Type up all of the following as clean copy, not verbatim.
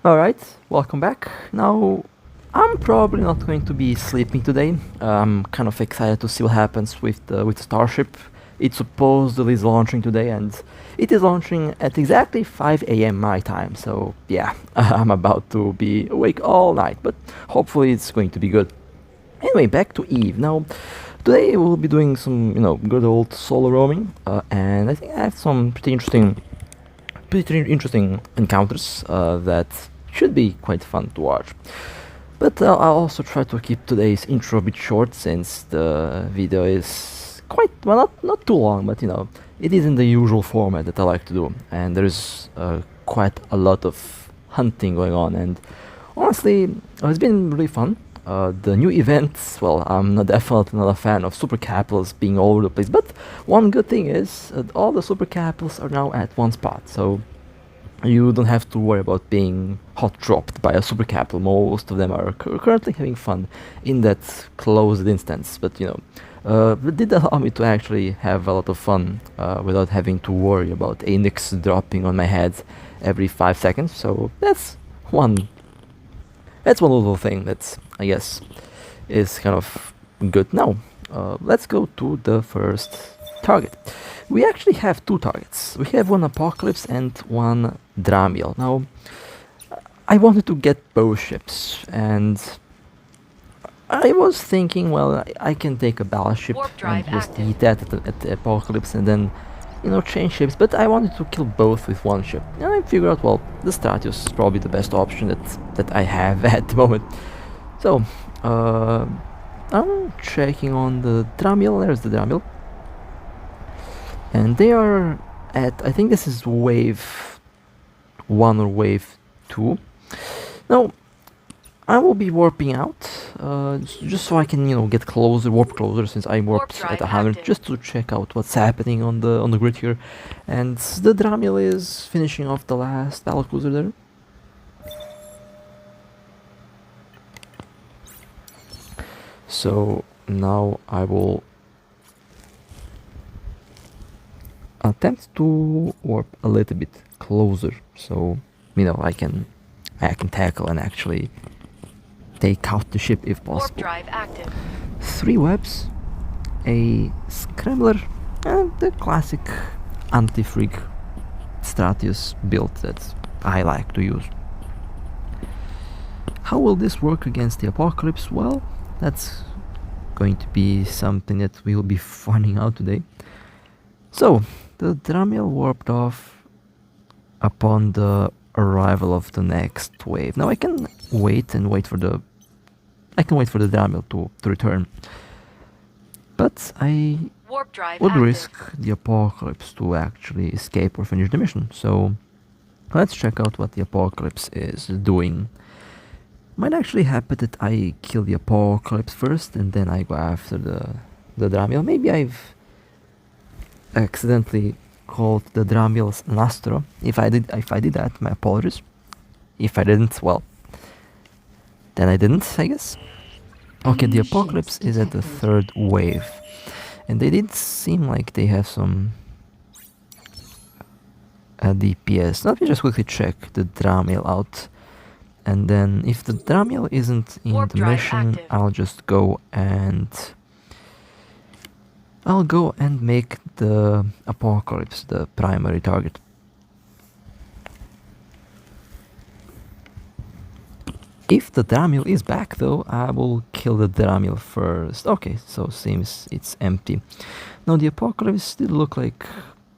Alright, welcome back. Now, I'm probably not going to be sleeping today. I'm kind of excited to see what happens with Starship. It supposedly is launching today, and it is launching at exactly 5 a.m. my time. So yeah, I'm about to be awake all night, but hopefully it's going to be good. Anyway, back to Eve. Now, today we'll be doing some, good old solo roaming, and I think I have some pretty interesting encounters that should be quite fun to watch. But I'll also try to keep today's intro a bit short since the video is quite, well, not too long, but it is in the usual format that I like to do. And there's quite a lot of hunting going on, and honestly, it's been really fun. The new events, well, I'm definitely not a fan of super capitals being all over the place, but one good thing is all the super capitals are now at one spot, so you don't have to worry about being hot dropped by a super capital. Most of them are currently having fun in that closed instance, but it did allow me to actually have a lot of fun without having to worry about Anix dropping on my head every 5 seconds, so that's one little thing that I guess is kind of good. Now, let's go to the first target. We actually have two targets. We have one Apocalypse and one Dramiel. Now, I wanted to get both ships, and I was thinking, well, I can take a battleship and just eat that at the Apocalypse and then change ships, but I wanted to kill both with one ship. And I figured out, well, the Strat is probably the best option that I have at the moment. So, I'm checking on the Dramiel. There's the Dramiel. And they are at, I think this is wave 1 or wave 2. Now, I will be warping out, just so I can, get warp closer, since I warped at 100, active, just to check out what's happening on the grid here. And the Dramiel is finishing off the last battlecruiser there. So now I will attempt to warp a little bit closer, so I can tackle and actually take out the ship if possible. Warp drive active. 3 webs, a scrambler, and the classic anti-frig Stratius build that I like to use. How will this work against the Apocalypse? Well, that's going to be something that we'll be finding out today. So, the Dramiel warped off upon the arrival of the next wave. Now I can wait for the Dramiel to return, but I would risk the Apocalypse to actually escape or finish the mission. So let's check out what the Apocalypse is doing. Might actually happen that I kill the Apocalypse first and then I go after the Dramiel. Maybe I've accidentally called the Dramiel an Astro. If I did that, my apologies. If I didn't, well, then I didn't, I guess. Okay, the Apocalypse is at the 3rd wave, and they did seem like they have some DPS. Let me just quickly check the Dramiel out, and then if the Dramiel isn't in the mission, active, I'll just go and make the Apocalypse the primary target. If the Dramiel is back though, I will kill the Dramiel first. Okay, so seems it's empty. Now the Apocalypse did look like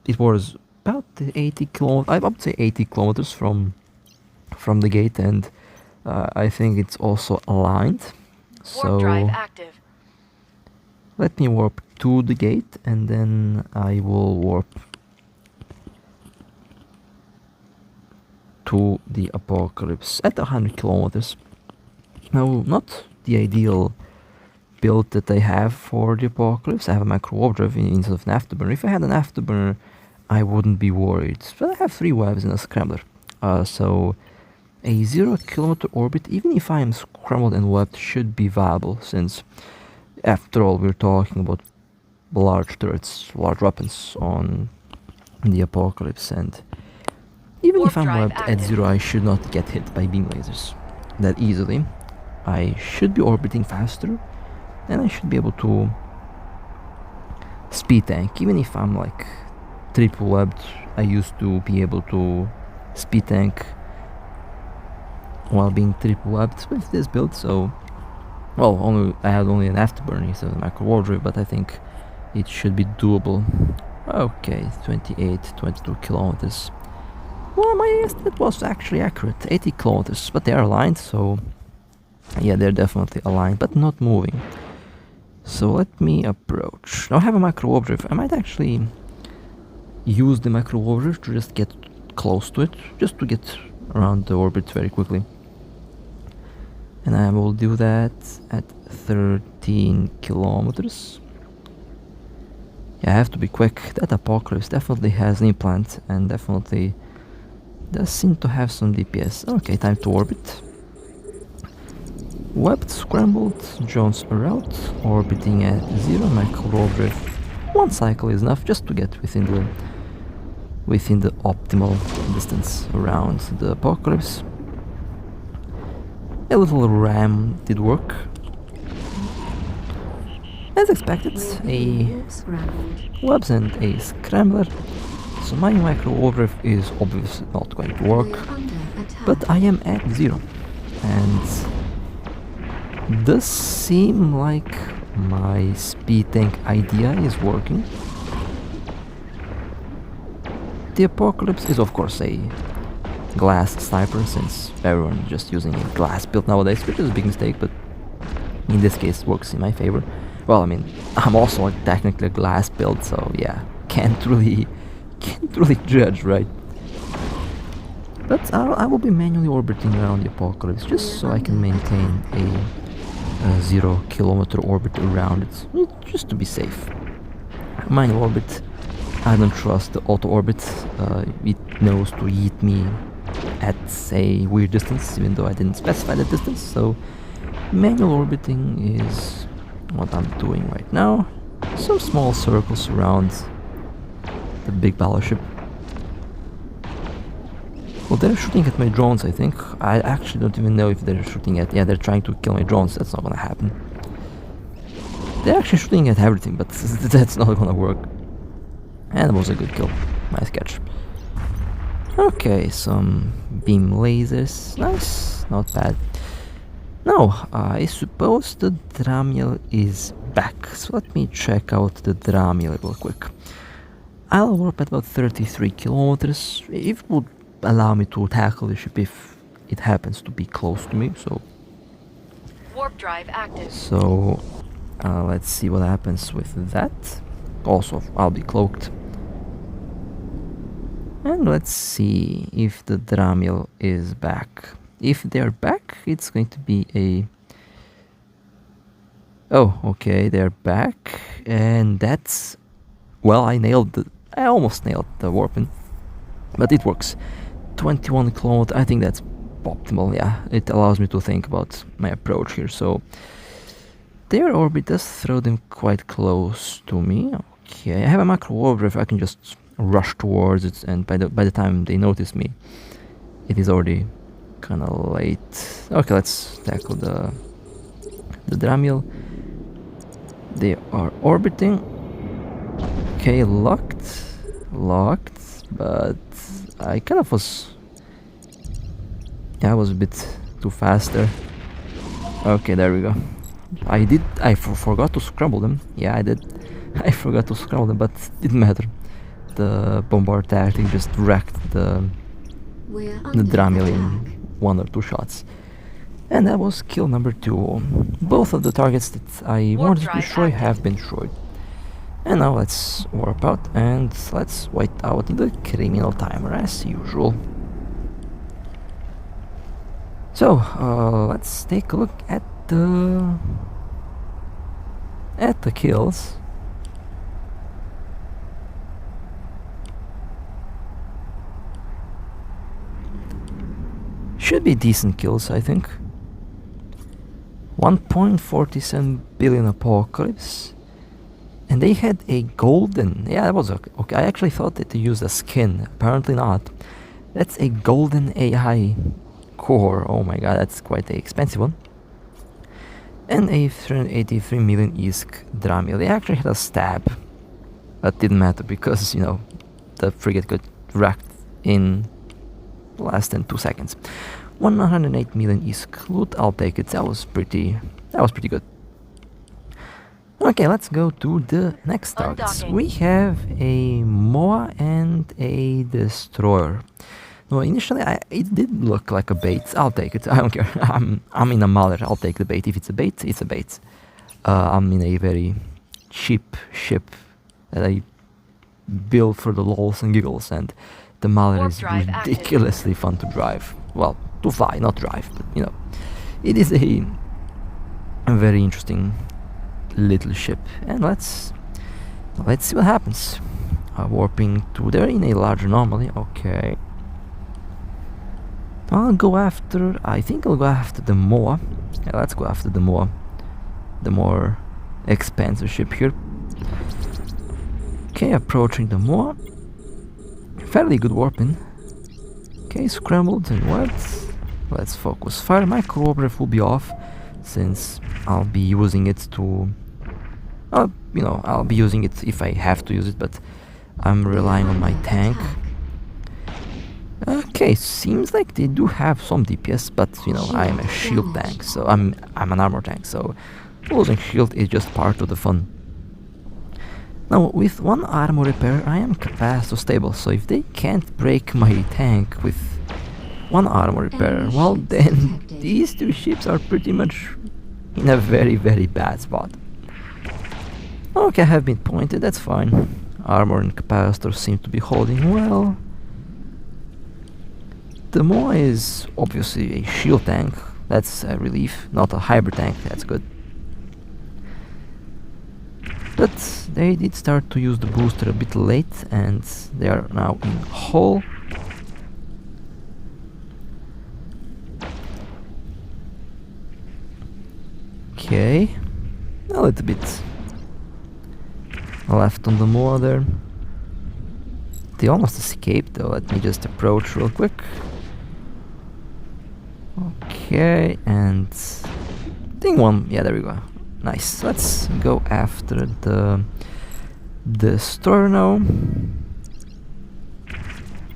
it was about 80 kilometers, I would say 80 kilometers from the gate, and I think it's also aligned. So warp drive active. Let me warp to the gate and then I will warp to the Apocalypse at 100 kilometers. Now, not the ideal build that I have for the Apocalypse. I have a micro warp drive instead of an afterburner. If I had an afterburner, I wouldn't be worried. But I have 3 webs and a scrambler. So a 0 kilometer orbit, even if I am scrambled and webbed, should be viable, since after all we're talking about large turrets, large weapons on the Apocalypse, and Even if I'm webbed at 0, I should not get hit by beam lasers that easily. I should be orbiting faster, and I should be able to speed tank. Even if I'm like triple webbed, I used to be able to speed tank while being triple webbed with this build. So, well, I had only an afterburn instead of a macro wardrobe, but I think it should be doable. Okay, 22 kilometers. Well, my estimate was actually accurate, 80 kilometers, but they are aligned, so yeah, they're definitely aligned, but not moving. So let me approach. Now I have a macro warp drift. I might actually use the macro warp drift to just get close to it, just to get around the orbit very quickly. And I will do that at 13 kilometers. Yeah, I have to be quick. That Apocalypse definitely has an implant and definitely does seem to have some DPS. Okay, time to orbit. Webbed, scrambled, drones are out, orbiting at 0, macro warp drift. One cycle is enough just to get within the optimal distance around the Apocalypse. A little ram did work. As expected, a webs and a scrambler. So my macro warp drift is obviously not going to work, but I am at 0, and does seem like my speed tank idea is working. The Apocalypse is of course a glass sniper, since everyone is just using a glass build nowadays, which is a big mistake, but in this case works in my favor. Well, I mean, I'm also technically a glass build, so yeah, can't really judge, right? But I will be manually orbiting around the Apocalypse just so I can maintain a 0 kilometer orbit around it, just to be safe. Manual orbit, I don't trust the auto orbit. It knows to yeet me at a weird distance, even though I didn't specify the distance. So manual orbiting is what I'm doing right now. Some small circles around the big battleship. Well, they're shooting at my drones, I think. I actually don't even know if they're shooting at... Yeah, they're trying to kill my drones. That's not gonna happen. They're actually shooting at everything, but that's not gonna work. And it was a good kill. Nice catch. Okay, some beam lasers. Nice. Not bad. Now, I suppose the Dramiel is back. So let me check out the Dramiel real quick. I'll warp at about 33 kilometers. It would allow me to tackle the ship if it happens to be close to me. So warp drive active. So let's see what happens with that. Also, I'll be cloaked. And let's see if the Dramiel is back. If they're back, it's going to be a... Oh, okay, they're back. And that's... Well, I almost nailed the warping. But it works. 21 kilometers, I think that's optimal, yeah. It allows me to think about my approach here, so... Their orbit does throw them quite close to me. Okay, I have a macro warp drift, I can just rush towards it, and by the time they notice me, it is already kinda late. Okay, let's tackle the Dramiel. They are orbiting. Okay, locked, but I kind of was... Yeah, I was a bit too fast there. Okay, there we go. I forgot to scramble them. Yeah, I did. I forgot to scramble them, but it didn't matter. The bombard tactic just wrecked the Dramiel in 1 or 2 shots. And that was kill number 2. Both of the targets that I wanted to destroy have been destroyed. And now let's warp out and let's wait out in the criminal timer as usual. So, let's take a look at the kills. Should be decent kills, I think. 1.47 billion Apocalypse. And they had a golden... Yeah, that was okay. I actually thought that they used a skin. Apparently not. That's a golden AI core. Oh my god, that's quite an expensive one. And a 383 million ISK Dramil. They actually had a stab. That didn't matter because, you know, the frigate got wrecked in less than 2 seconds. 108 million ISK loot, I'll take it. That was pretty good. Okay, let's go to the next targets. Undocking. We have a MOA and a destroyer. Well, initially it did look like a bait. I'll take it. I don't care. I'm in a mother. I'll take the bait. If it's a bait, it's a bait. I'm in a very cheap ship that I built for the lols and giggles, and the Mauler Warp is drive active. ridiculously fun to drive. Well, to fly, not drive, but you know, it is a very interesting little ship. And let's see what happens. Warping to there in a large anomaly. Okay. I think I'll go after the MOA. Yeah, let's go after the MOA. The more expensive ship here. Okay, approaching the MOA. Fairly good warping. Okay, scrambled and what? Let's focus fire. My corroborate will be off since I'll be using it to... you know, I'll be using it if I have to use it, but I'm relying on my tank. Okay, seems like they do have some DPS, but you know, I'm a shield tank, so I'm an armor tank, so losing shield is just part of the fun. Now, with one armor repair, I am capacitor stable, so if they can't break my tank with one armor repair, well then these two ships are pretty much in a very, very bad spot. Okay, I have been pointed, that's fine. Armor and capacitor seem to be holding well. The MOA is obviously a shield tank, that's a relief, not a hybrid tank, that's good. But they did start to use the booster a bit late, and they are now in hull. Okay, a little bit left on the MOA there. They almost escaped though, let me just approach real quick. Okay, and thing one, yeah, there we go. Nice. Let's go after the destroyer now.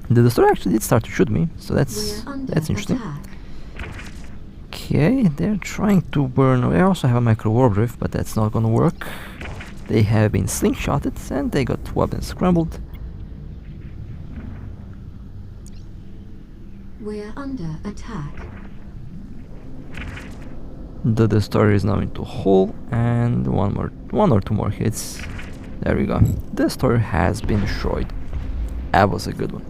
The destroyer actually did start to shoot me, so that's interesting. Okay, they're trying to burn. I also have a micro warp drift, but that's not gonna work. They have been slingshotted and they got weapons scrambled. We're under attack. The destroyer is now into hull, and one or two more hits. There we go. The destroyer has been destroyed. That was a good one.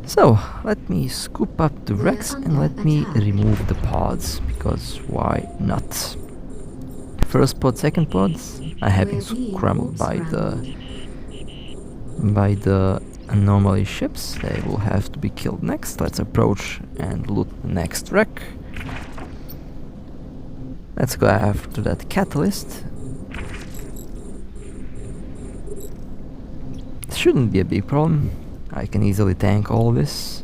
So let me scoop up the wrecks and let me remove the pods, because why not? First pod, second pods. I have been scrambled by the anomaly ships. They will have to be killed next. Let's approach and loot the next wreck. Let's go after that catalyst. It shouldn't be a big problem. I can easily tank all this.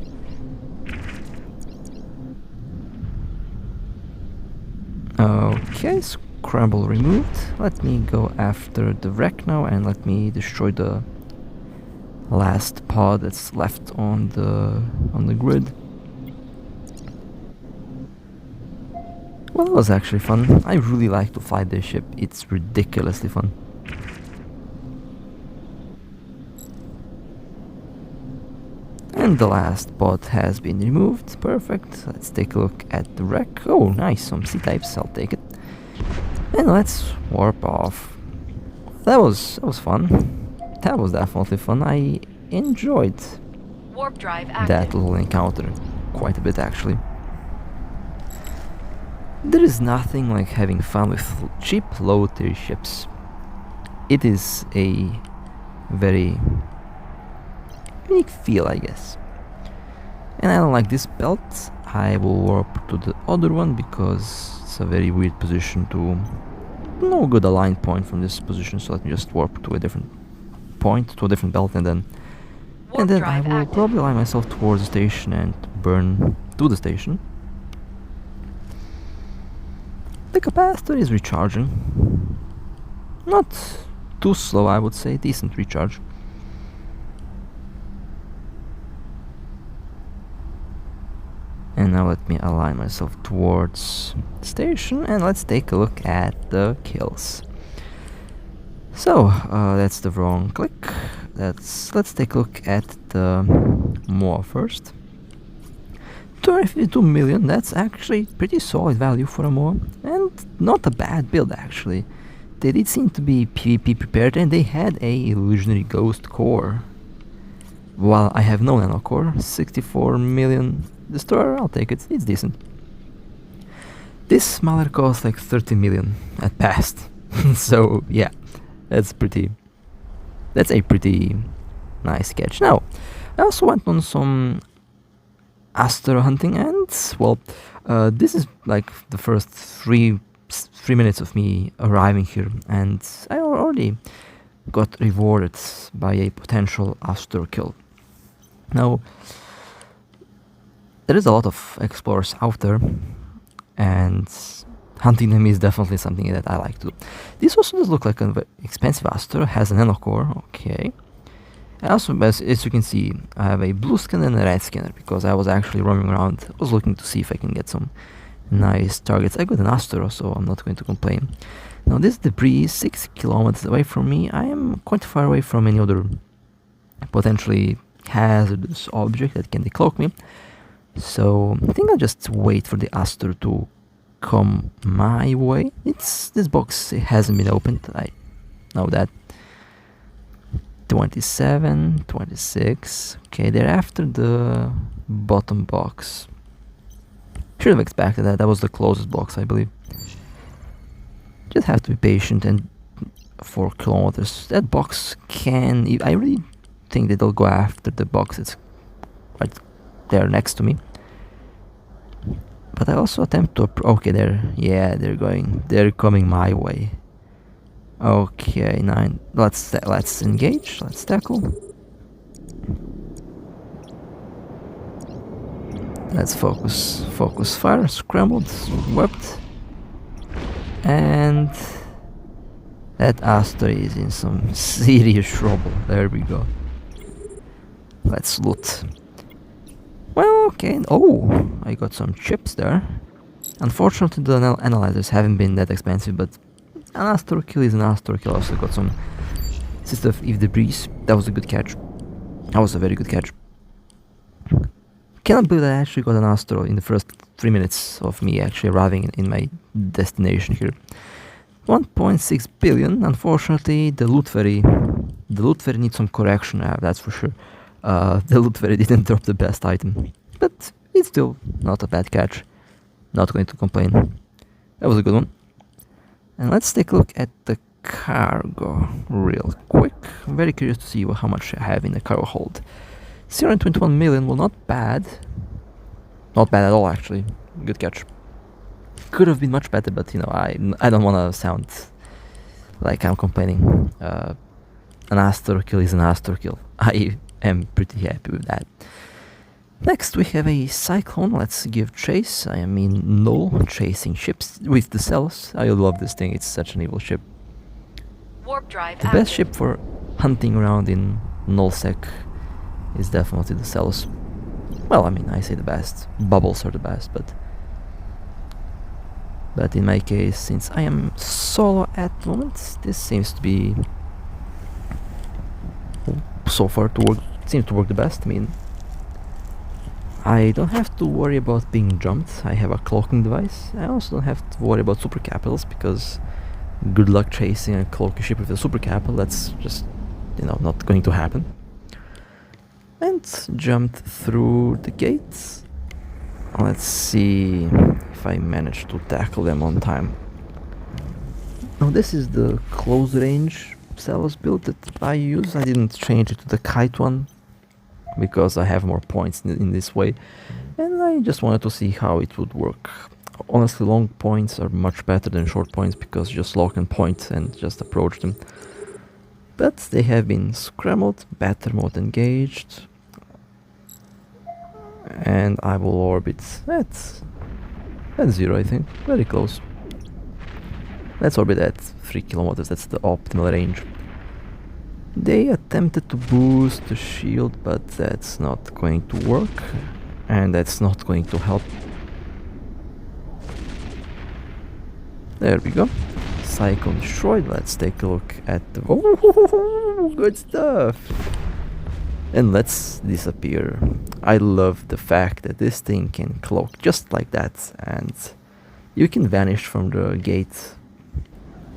Okay, scramble removed. Let me go after the wreck now and let me destroy the last pod that's left on the grid. Well, that was actually fun. I really like to fly this ship. It's ridiculously fun. And the last pod has been removed. Perfect. Let's take a look at the wreck. Oh, nice. Some C-types. I'll take it. And let's warp off. That was fun. That was definitely fun. I enjoyed Warp drive active. that little encounter quite a bit, actually. There is nothing like having fun with cheap, low-tier ships. It is a very unique feel, I guess. And I don't like this belt. I will warp to the other one because it's a very weird position to... no good align point from this position, so let me just warp to a different point, to a different belt, and then And Warp then I drive will active. probably line myself towards the station and burn to the station. The capacitor is recharging. Not too slow, I would say, decent recharge. And now let me align myself towards the station and let's take a look at the kills. So, that's the wrong click. Let's take a look at the Moa first. 252 million, that's actually pretty solid value for a Moa, and not a bad build actually. They did seem to be PvP prepared and they had a illusionary ghost core. While I have no nano core, 64 million destroyer, I'll take it, it's decent. This smaller costs like 30 million at best. So yeah, that's a pretty nice catch. Now, I also went on some Astro hunting and, well, this is like the first three minutes of me arriving here, and I already got rewarded by a potential Astro kill. Now, there is a lot of explorers out there, and hunting them is definitely something that I like to do. This also does look like an expensive Astro, has a nano core, okay. Also, as you can see, I have a blue scanner and a red scanner, because I was actually roaming around. I was looking to see if I can get some nice targets. I got an Astro, so I'm not going to complain. Now this debris is 6 kilometers away from me. I am quite far away from any other potentially hazardous object that can decloak me. So I think I'll just wait for the Astro to come my way. This box hasn't been opened, I know that. 27, 26, okay, they're after the bottom box. Should have expected that, that was the closest box, I believe. Just have to be patient, and 4 kilometers, that box can, I really think that they'll go after the box that's right there next to me. But I also attempt to, okay, they're coming my way. Okay, 9. Let's engage. Let's tackle. Let's focus. Focus fire. Scrambled. Wept. And that Astro is in some serious trouble. There we go. Let's loot. Well, okay. Oh, I got some chips there. Unfortunately, the analyzers haven't been that expensive, but an Astro kill is an Astro kill. Also got some System of Eve debris. That was a good catch. That was a very good catch. Cannot believe that I actually got an Astro in the first 3 minutes of me actually arriving in my destination here. 1.6 billion. Unfortunately, the loot ferry needs some correction. That's for sure. The loot ferry didn't drop the best item, but it's still not a bad catch. Not going to complain. That was a good one. And let's take a look at the cargo real quick. I'm very curious to see how much I have in the cargo hold. 0.21 million, well, not bad. Not bad at all, actually. Good catch. Could have been much better, but you know, I don't want to sound like I'm complaining. An Astro kill is an Astro kill. I am pretty happy with that. Next we have a Cyclone. Let's give chase. I am in Null, chasing ships with the Saleos. I love this thing, it's such an evil ship. Warp drive The best ship for hunting around in nullsec is definitely the Saleos. Well, I mean, I say the best. Bubbles are the best, but in my case, since I am solo at the moment, this seems to be so far seems to work the best. I mean, I don't have to worry about being jumped. I have a cloaking device. I also don't have to worry about super capitals, because good luck chasing a cloaking ship with a super capital. That's just, you know, not going to happen. And jumped through the gates. Let's see if I manage to tackle them on time. Now this is the close range Saleos build that I use. I didn't change it to the kite one, because I have more points in this way, and I just wanted to see how it would work. Honestly, long points are much better than short points, because you just lock and point and just approach them. But they have been scrambled, battle mode engaged, and I will orbit at 0, I think, very close. Let's orbit at 3 kilometers, that's the optimal range. They attempted to boost the shield, but that's not going to work, and that's not going to help. There we go. Cyclone destroyed. Let's take a look at the... Oh, good stuff! And let's disappear. I love the fact that this thing can cloak just like that, and you can vanish from the gate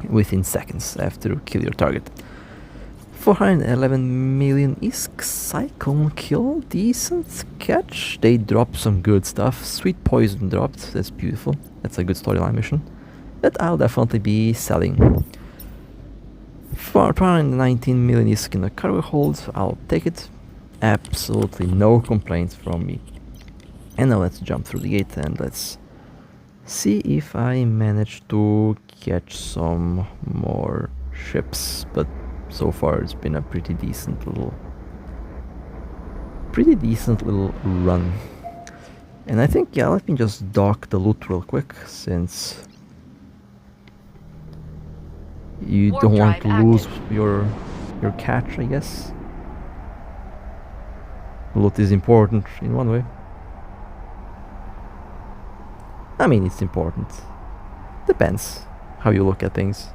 within seconds after you kill your target. 411 million ISK, Cyclone kill, decent catch. They dropped some good stuff. Sweet Poison dropped, that's beautiful. That's a good storyline mission that I'll definitely be selling. 419 million ISK in a cargo hold, I'll take it. Absolutely no complaints from me. And now let's jump through the gate and let's see if I manage to catch some more ships, but so far it's been a pretty decent little run. And I think, yeah, let me just dock the loot real quick, since you Warp don't want drive to lose active. your catch, I guess. Loot is important in one way. I mean, it's important. Depends how you look at things.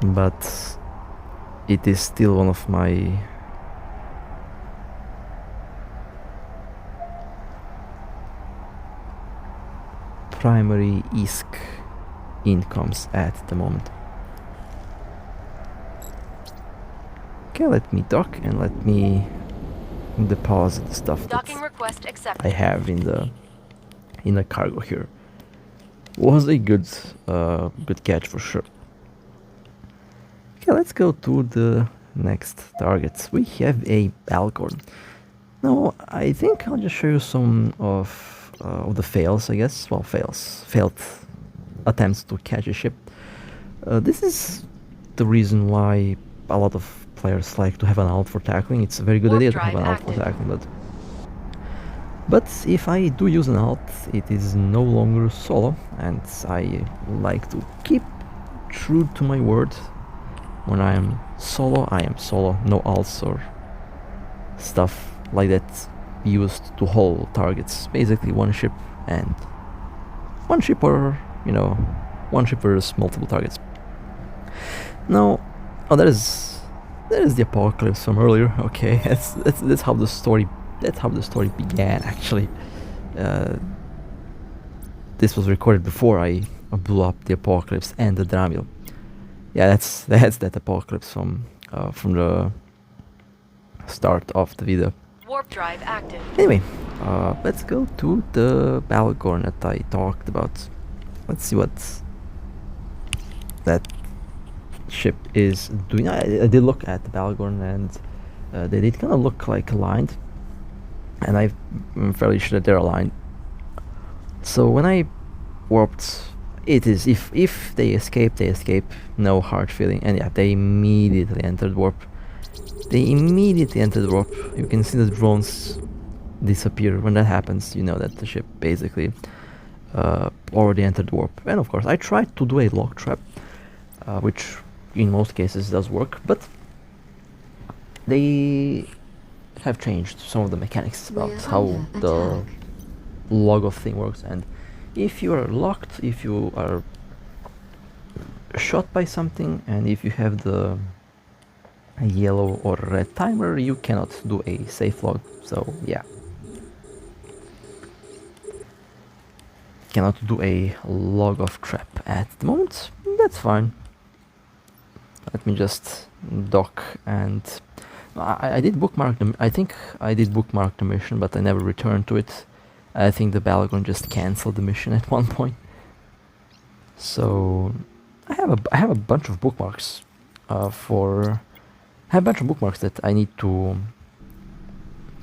But it is still one of my primary ISK incomes at the moment. Okay, let me dock and let me deposit the stuff Docking that request accepted. I have in the cargo here. Was a good catch for sure. Okay, let's go to the next target. We have a Balgorn. Now, I think I'll just show you some of the fails, I guess. Well, failed attempts to catch a ship. This is the reason why a lot of players like to have an alt for tackling. It's a very good Warp idea to have drive an alt for active. tackling, but if I do use an alt, it is no longer solo, and I like to keep true to my word. When I am solo, no alts or stuff like that used to hold targets. Basically one ship or, you know, one ship versus multiple targets. Now, oh, that is the apocalypse from earlier. Okay, that's how the story began, actually. This was recorded before I blew up the apocalypse and the Dramil. Yeah, that's that apocalypse from the start of the video. Warp drive active. Anyway, let's go to the Balgorn that I talked about. Let's see what that ship is doing. I did look at the Balgorn, and they did kind of look like aligned, and I'm fairly sure that they're aligned. So when I warped, it is if they escape, no hard feeling. And yeah, they immediately entered warp. You can see the drones disappear. When that happens, you know that the ship basically already entered warp. And of course, I tried to do a lock trap, which in most cases does work, but they have changed some of the mechanics about We're how under the attack. log of thing works. And if you are locked, if you are shot by something, and if you have the yellow or red timer, you cannot do a safe log. So yeah, cannot do a log of trap at the moment. That's fine. Let me just dock, and I did bookmark them. I think I did bookmark the mission, but I never returned to it. I think the Balgorn just cancelled the mission at one point. So I have a bunch of bookmarks that I need to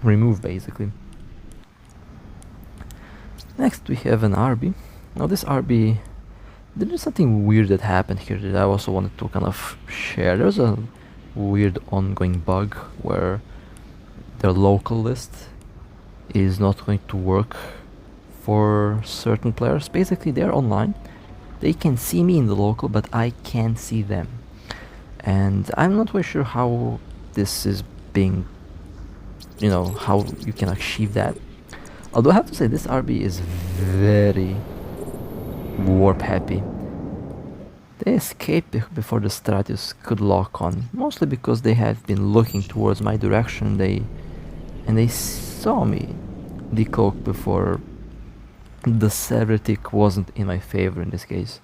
remove, basically. Next we have an RB. Now this RB There is something weird that happened here that I also wanted to kind of share. There's a weird ongoing bug where the local list is not going to work for certain players. Basically, they're online. They can see me in the local, but I can't see them. And I'm not really sure how this is being, you know, how you can achieve that. Although I have to say, this RB is very warp happy. They escaped before the Strat could lock on, mostly because they have been looking towards my direction. They saw me decloak before the Severtic wasn't in my favor in this case.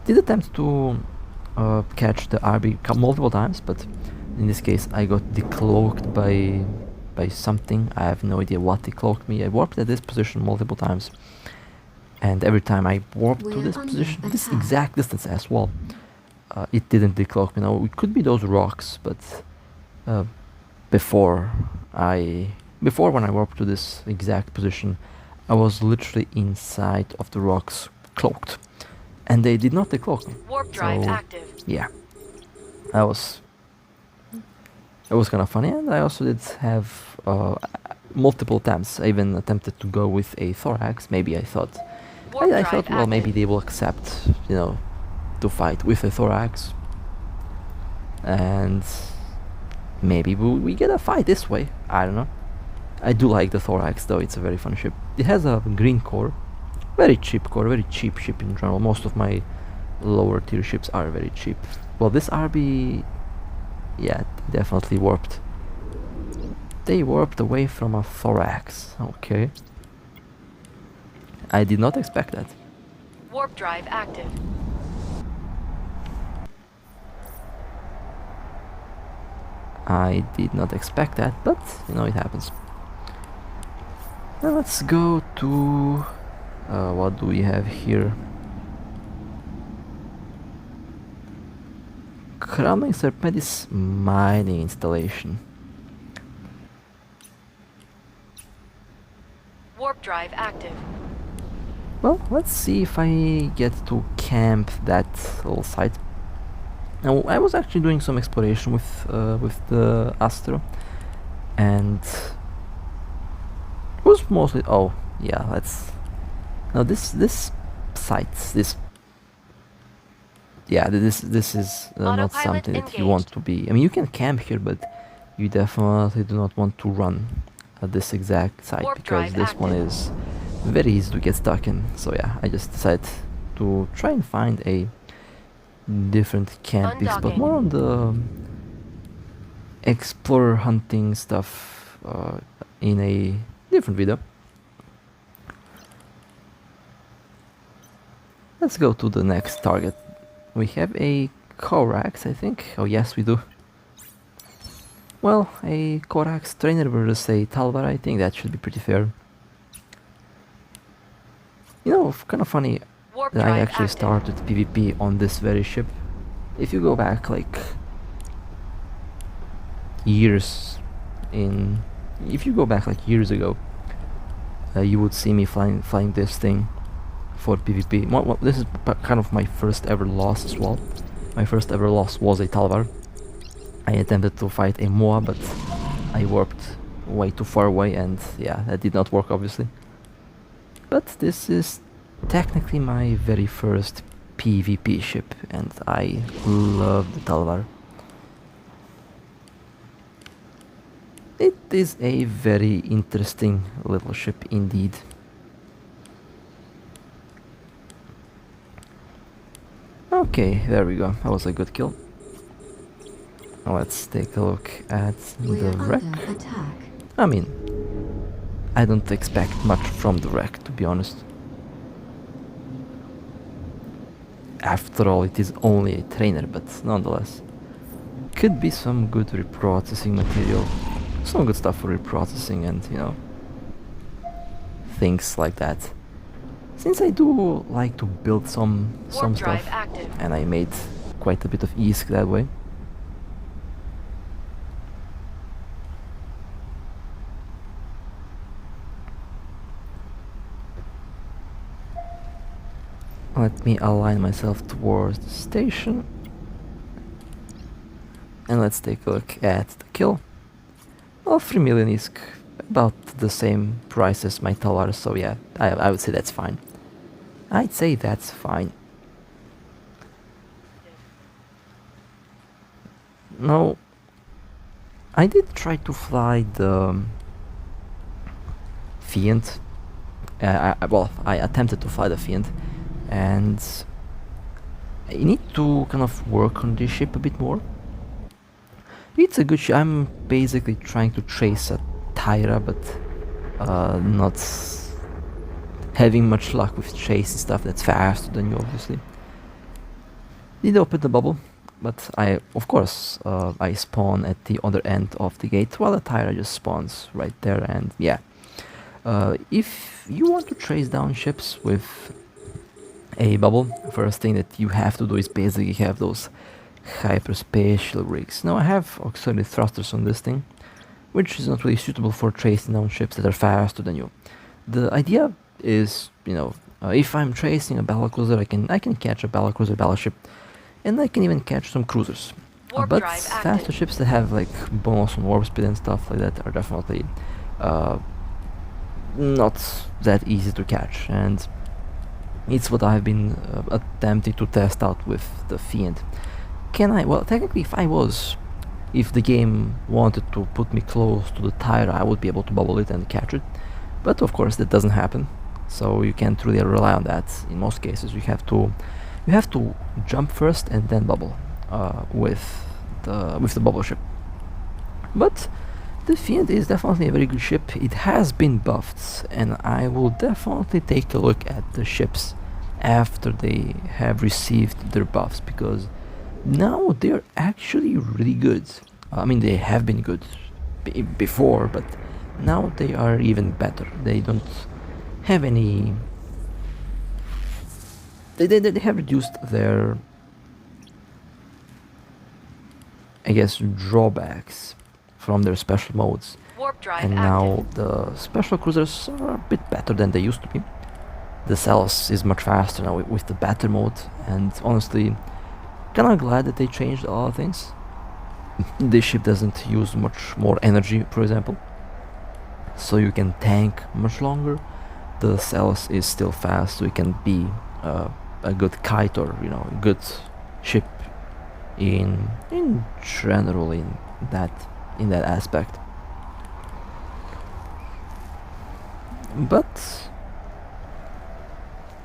Did attempt to catch the RB multiple times, but in this case I got decloaked by something. I have no idea what decloaked me. I warped at this position multiple times, and every time I warped to this position, this exact distance as well, it didn't decloak me. Now it could be those rocks, but before when I warped to this exact position, I was literally inside of the rocks, cloaked, and they did not decloak me. Warp drive active. Yeah, it was kind of funny, and I also did have multiple attempts. I even attempted to go with a thorax. Maybe I thought, I thought, well, maybe they will accept, you know, to fight with a thorax, and maybe we get a fight this way. I don't know. I do like the thorax though. It's a very fun ship. It has a green core, very cheap core, very cheap ship in general. Most of my lower tier ships are very cheap. Well, this RB, yeah, definitely warped. They warped away from a thorax. Okay. I did not expect that. Warp drive active. I did not expect that, but you know, it happens. Now let's go to what do we have here? Crumbling Serpentis mining installation. Warp drive active. Well, let's see if I get to camp that little site. Now, I was actually doing some exploration with the Astro, and it was mostly. Oh, yeah. Let's. Now this site, this. Yeah, this is not Autopilot something that you engaged. want to be. I mean, you can camp here, but you definitely do not want to run at this exact site, Warp because drive this one active. is very easy to get stuck in. So yeah, I just decided to try and find a different camping spot, Undocking. more on the explorer hunting stuff in a different video. Let's go to the next target. We have a Corax, I think. Oh yes, we do. Well, a Corax trainer versus a Talvar, I think that should be pretty fair. You know, kind of funny Warp that I drive actually active. started PvP on this very ship. If you go back like years years ago, you would see me flying this thing for PvP. Well, this is kind of my first ever loss as well. My first ever loss was a Talvar. I attempted to fight a Moa, but I warped way too far away, and yeah, that did not work obviously. But this is technically my very first PvP ship, and I love the Talvar. It is a very interesting little ship indeed. Okay, there we go. That was a good kill. Now let's take a look at the wreck. Under attack. I mean, I don't expect much from the wreck, to be honest. After all, it is only a trainer, but nonetheless. Could be some good reprocessing material. Some good stuff for reprocessing and, you know, things like that. Since I do like to build some Warp drive stuff, active. and I made quite a bit of ESC that way. Let me align myself towards the station. And let's take a look at the kill. Well, 3 million is about the same price as my Talar, so yeah, I would say that's fine. I'd say that's fine. Now, I did try to fly the Fiend. I attempted to fly the Fiend, and I need to kind of work on this ship a bit more. It's a good ship. I'm basically trying to chase a Tyra, but not having much luck with chasing stuff that's faster than you, obviously. Did open the bubble, but of course, I spawn at the other end of the gate, while the Tyra just spawns right there, and yeah. If you want to chase down ships with a bubble, first thing that you have to do is basically have those hyperspatial rigs. Now I have auxiliary thrusters on this thing, which is not really suitable for chasing down ships that are faster than you. The idea is, you know, if I'm chasing a battlecruiser, I can catch a battlecruiser battleship, and I can even catch some cruisers. But faster ships that have like bonus on warp speed and stuff like that are definitely not that easy to catch, and it's what I've been attempting to test out with the Fiend. Can I? Well, technically, if the game wanted to put me close to the Tyra, I would be able to bubble it and catch it. But of course, that doesn't happen, so you can't really rely on that. In most cases, you have to jump first and then bubble with the bubble ship. But the Fiend is definitely a very good ship. It has been buffed, and I will definitely take a look at the ships after they have received their buffs, because now they're actually really good. I mean, they have been good before, but now they are even better. They don't have any... They have reduced their, I guess, drawbacks from their special modes. Warp drive And active. now the special cruisers are a bit better than they used to be. The Saleos is much faster now with the battle mode, and honestly, kinda glad that they changed a lot of things. This ship doesn't use much more energy, for example, so you can tank much longer. The Saleos is still fast, so it can be a good kite, or you know, a good ship in general in that aspect. But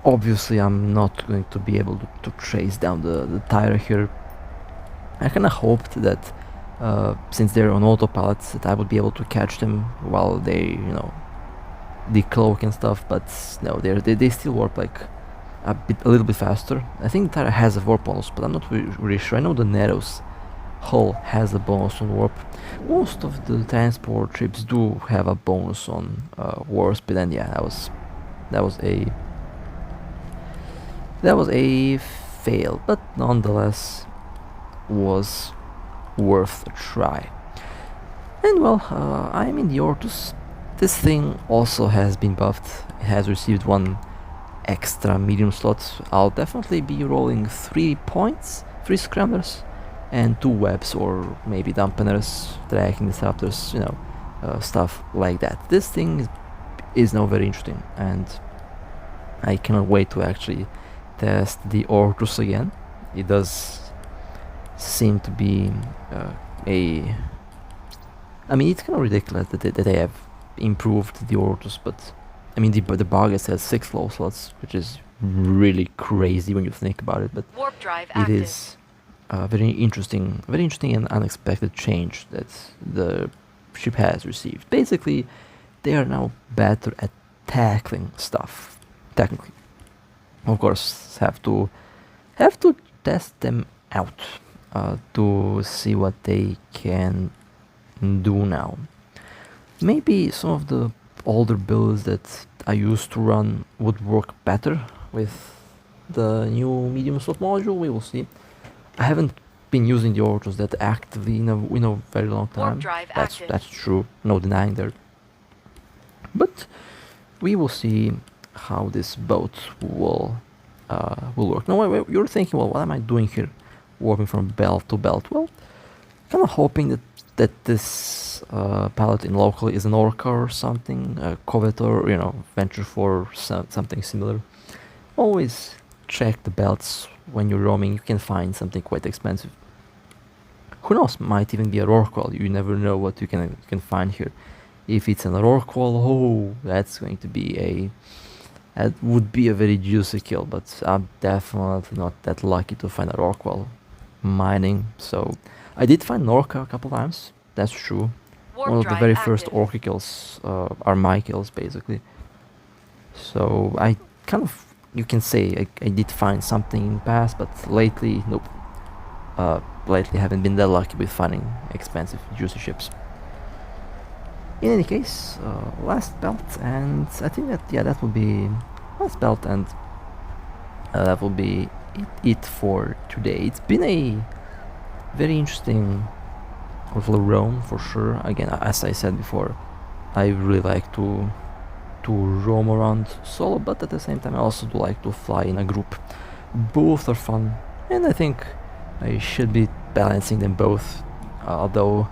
obviously I'm not going to be able to chase down the Tyra here. I kinda hoped that since they're on autopilot, that I would be able to catch them while they, you know, decloak and stuff, but no, they still warp like a little bit faster. I think Tyra has a warp bonus, but I'm not really sure. I know the Nero's hull has a bonus on warp. Most of the transport ships do have a bonus on warp speed, and yeah, that was a fail, but nonetheless was worth a try. And well, I'm in the Ortus. This thing also has been buffed. It has received one extra medium slot. I'll definitely be rolling 3 points, 3 scramblers, and 2 webs, or maybe dampeners, tracking disruptors, you know, stuff like that. This thing is now very interesting, and I cannot wait to actually test the Ortus again. It does seem to be I mean, it's kind of ridiculous that they have improved the Ortus, but I mean, the Bargas has 6 flow slots, which is really crazy when you think about it, but Warp drive it active. is a very interesting and unexpected change that the ship has received. Basically, they are now better at tackling stuff, technically. Of course, have to test them out to see what they can do now. Maybe some of the older builds that I used to run would work better with the new medium slot module. We will see. I haven't been using the Ortus that actively in a very long time. Drive active. That's true, no denying that. But we will see how this boat will will work. Now you're thinking, well, what am I doing here, warping from belt to belt? Well, kind of hoping that this palette in local is an Orca or something, a Covetor, you know, venture for something similar. Always check the belts when you're roaming. You can find something quite expensive. Who knows, might even be a Rorqual. You never know what you can find here. If it's an Rorqual, oh, that's going to be that would be a very juicy kill, but I'm definitely not that lucky to find a Rorqual mining. So I did find Orca a couple times, that's true. Warp One of the drive very first active. Orca kills are my kills, basically. So I kind of, you can say I did find something in the past, but lately, nope. Lately haven't been that lucky with finding expensive juicy ships. In any case, last belt, and I think that, yeah, that will be last belt, and that will be it for today. It's been a very interesting little roam for sure. Again, as I said before, I really like to roam around solo, but at the same time I also do like to fly in a group. Both are fun, and I think I should be balancing them both, although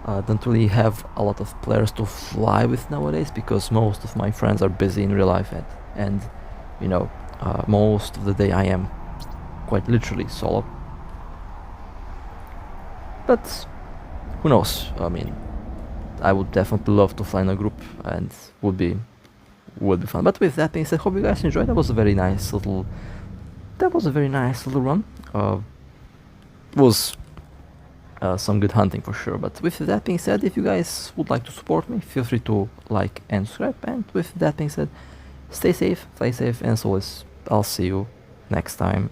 I don't really have a lot of players to fly with nowadays, because most of my friends are busy in real life, and you know, most of the day I am quite literally solo. But who knows, I mean, I would definitely love to fly in a group, and would be fun. But with that being said, hope you guys enjoyed. That was a very nice little run. Was some good hunting for sure. But with that being said, if you guys would like to support me, feel free to like and subscribe. And with that being said, stay safe, play safe, and as always, I'll see you next time.